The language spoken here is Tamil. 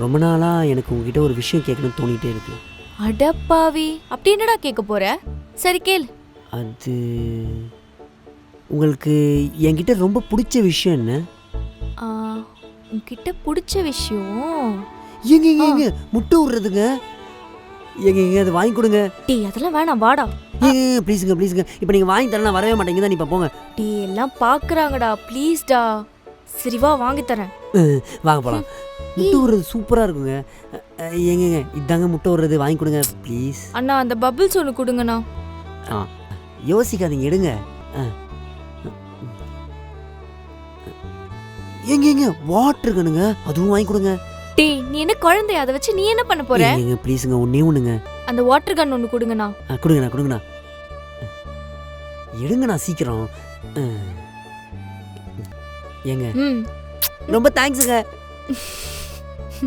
ரொம்ப நாளாக எனக்கு உங்ககிட்ட ஒரு விஷயம் கேட்கணும்னு தோணிகிட்டே இருக்கு. அடப்பாவி, அப்படி என்னடா கேட்க போற? சரி கேள். அது உங்களுக்கு என்கிட்ட ரொம்ப பிடிச்ச விஷயம் என்ன? உன்கிட்ட பிடிச்ச விஷயம் ஏங்க முட்டை விடுறதுங்க. ஏங்க அது வாங்கி கொடுங்க. டீ அதெல்லாம் வேணாம், வாடா. ஏங்க ப்ளீஸுங்க. இப்போ நீங்கள் வாங்கி தரலாம் வரவே மாட்டேங்க தான். இப்போ போங்க. டீ எல்லாம் பார்க்குறாங்கடா, ப்ளீஸ்டா. சரி வா, வாங்கி தரேன். வாங்க போகலாம். முட்டை விடுறது சூப்பராக இருக்குங்க. ஏங்க இதாங்க முட்டை விடுறது, வாங்கி கொடுங்க ப்ளீஸ். அண்ணா அந்த பபிள்ஸ் ஒன்று கொடுங்கண்ணா. யோசிக்காதீங்க, எடுங்க. ஏங்க வாட்டர் இருக்கணுங்க, அதுவும் வாங்கி கொடுங்க. டீ நீ என்ன குழந்தைய, அதை வச்சு நீ என்ன பண்ண போற? ஏங்க ப்ளீஸுங்க, ஒண்ணே ஒண்ணுங்க. அந்த வாட்டர் கன் ஒன்று கொடுங்கண்ணா. கொடுங்கண்ணா. எடுங்கண்ணா சீக்கிரம். ஏங்க ரொம்ப தேங்க்ஸுங்க.